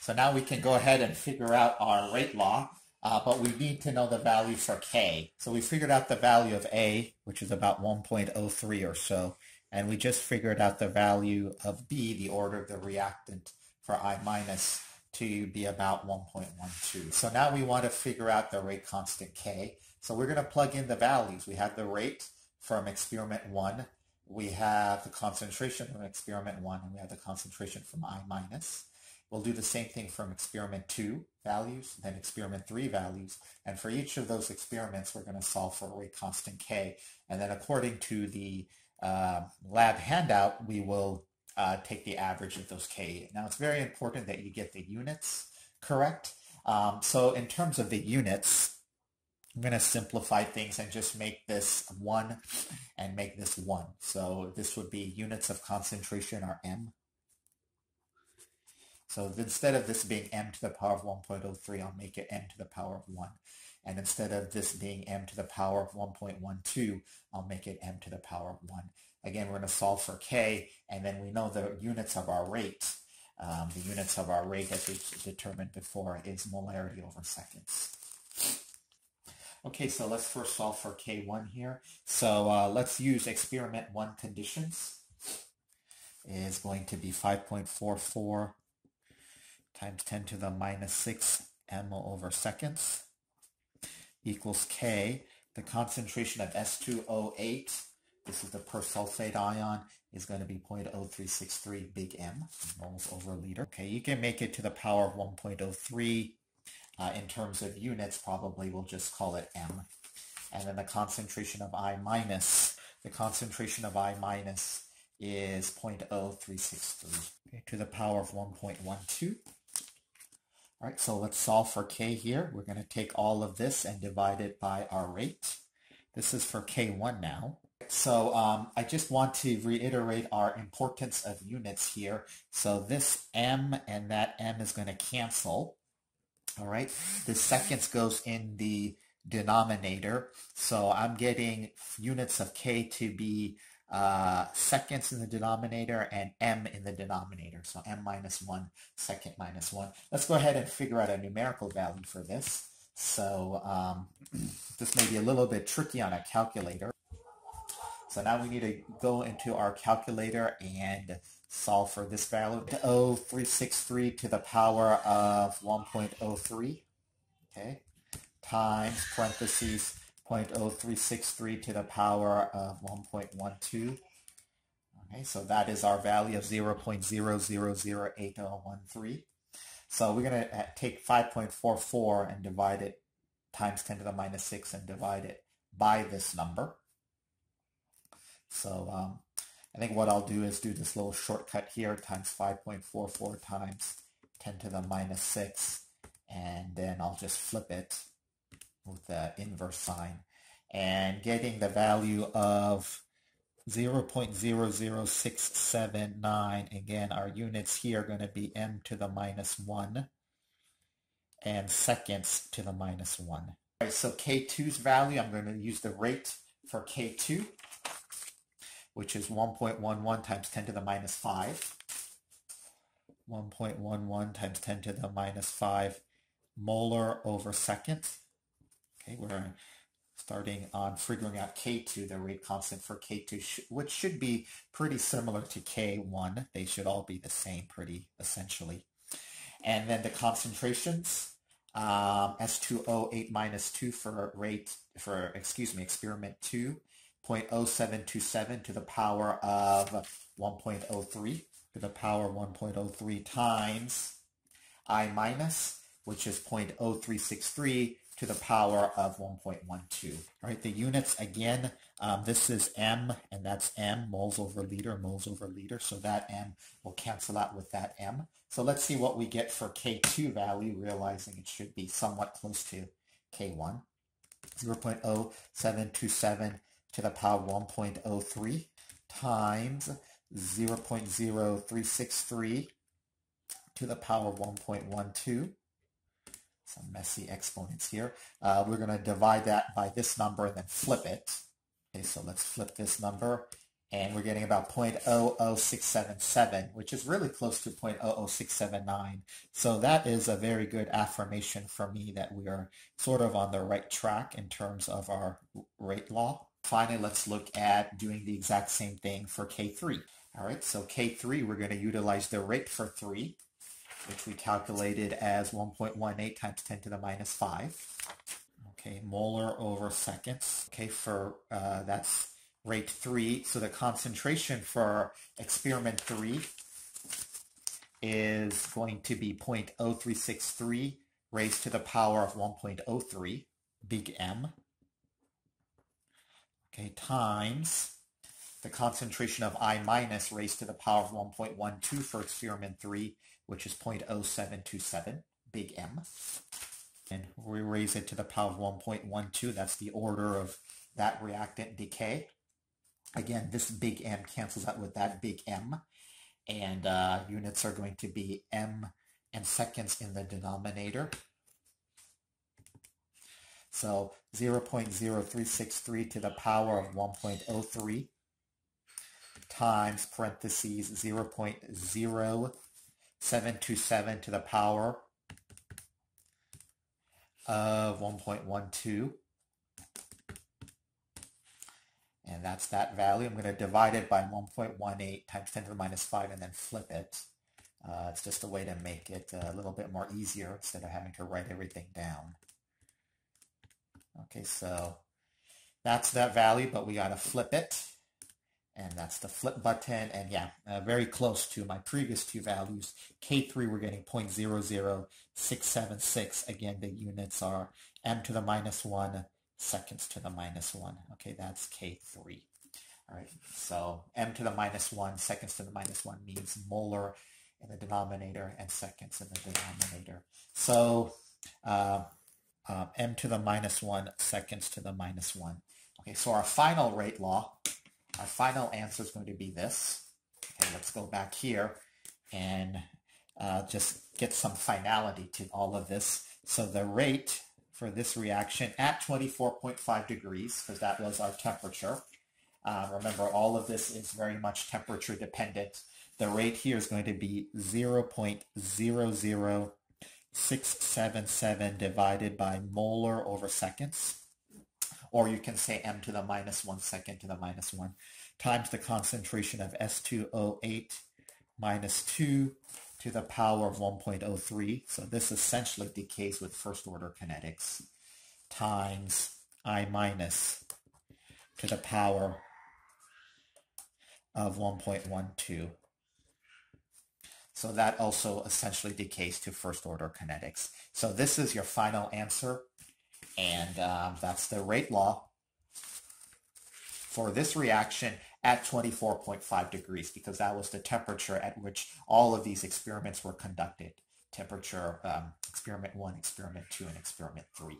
So now we can go ahead and figure out our rate law, but we need to know the value for K. So we figured out the value of A, which is about 1.03 or so, and we just figured out the value of B, the order of the reactant for I minus, to be about 1.12. So now we want to figure out the rate constant K. So we're going to plug in the values. We have the rate from experiment 1. We have the concentration from experiment 1, and we have the concentration from I minus. We'll do the same thing from experiment 2 values, then experiment 3 values. And for each of those experiments, we're going to solve for rate constant K. And then according to the lab handout, we will take the average of those K. Now, it's very important that you get the units correct. So in terms of the units, I'm going to simplify things and just make this 1 and make this 1. So this would be units of concentration are M. So instead of this being m to the power of 1.03, I'll make it m to the power of 1. And instead of this being m to the power of 1.12, I'll make it m to the power of 1. Again, we're going to solve for K, and then we know the units of our rate. The units of our rate, as we determined before, is molarity over seconds. Okay, so let's first solve for K1 here. So let's use experiment 1 conditions. Is going to be 5.44 times 10 to the minus 6 ml over seconds equals K. The concentration of S2O8, this is the persulfate ion, is going to be 0.0363 big M, moles over liter. Okay, you can make it to the power of 1.03. In terms of units, probably we'll just call it M. And then the concentration of I minus, is 0.0363 to the power of 1.12. All right, so let's solve for K here. We're going to take all of this and divide it by our rate. This is for K1 now. So I just want to reiterate our importance of units here. So this M and that M is going to cancel. All right, the seconds goes in the denominator. So I'm getting units of K to be seconds in the denominator and M in the denominator. So M minus 1, second minus 1. Let's go ahead and figure out a numerical value for this. So this may be a little bit tricky on a calculator. So now we need to go into our calculator and solve for this value. 0.0363 to the power of 1.03, okay, times parentheses 0.0363 to the power of 1.12. Okay, so that is our value of 0.008013. So we're going to take 5.44 and divide it times 10 to the minus 6 and divide it by this number. So I think what I'll do is do this little shortcut here, times 5.44 times 10 to the minus 6, and then I'll just flip it with the inverse sign, and getting the value of 0.00679. Again, our units here are going to be m to the minus 1 and seconds to the minus 1. All right, so K2's value, I'm going to use the rate for K2, which is 1.11 times 10 to the minus 5. 1.11 times 10 to the minus 5 molar over second. Okay, we're starting on figuring out K2, the rate constant for K2, which should be pretty similar to K1. They should all be the same pretty essentially. And then the concentrations, S2O8 minus 2 for experiment 2, 0.0727 to the power of 1.03 to the power of 1.03 times I minus, which is 0.0363 to the power of 1.12. All right, the units again, this is M and that's M, moles over liter, so that M will cancel out with that M. So let's see what we get for K2 value, realizing it should be somewhat close to K1. 0.0727 to the power of 1.03 times 0.0363 to the power of 1.12. Some messy exponents here. We're going to divide that by this number and then flip it. Okay, so let's flip this number and we're getting about 0.00677, which is really close to 0.00679. So that is a very good affirmation for me that we are sort of on the right track in terms of our rate law. Finally, let's look at doing the exact same thing for K3. All right, so K3, we're going to utilize the rate for 3, which we calculated as 1.18 times 10 to the minus 5. Okay, molar over seconds. Okay, for that's rate 3. So the concentration for experiment 3 is going to be 0.0363 raised to the power of 1.03, big M. Okay, times the concentration of I minus raised to the power of 1.12 for experiment 3, which is 0.0727, big M. And we raise it to the power of 1.12. That's the order of that reactant decay. Again, this big M cancels out with that big M. And units are going to be M and seconds in the denominator. So 0.0363 to the power of 1.03 times parentheses 0.0727 to the power of 1.12. And that's that value. I'm going to divide it by 1.18 times 10 to the minus 5 and then flip it. It's just a way to make it a little bit more easier instead of having to write everything down. Okay, so that's that value, but we got to flip it. And that's the flip button. And yeah, very close to my previous two values. K3, we're getting 0.00676. Again, the units are m to the minus 1, seconds to the minus 1. Okay, that's K3. All right, so m to the minus 1, seconds to the minus 1 means molar in the denominator and seconds in the denominator. So m to the minus 1, seconds to the minus 1. Okay, so our final rate law, our final answer is going to be this. Okay, let's go back here and just get some finality to all of this. So the rate for this reaction at 24.5 degrees, because that was our temperature. Remember, all of this is very much temperature dependent. The rate here is going to be 0.00677 divided by molar over seconds. Or you can say m to the minus 1 second to the minus 1 times the concentration of S2O8 minus 2 to the power of 1.03. So this essentially decays with first order kinetics times I minus to the power of 1.12. So that also essentially decays to first order kinetics. So this is your final answer. And that's the rate law for this reaction at 24.5 degrees, because that was the temperature at which all of these experiments were conducted. Temperature, experiment 1, experiment 2, and experiment 3.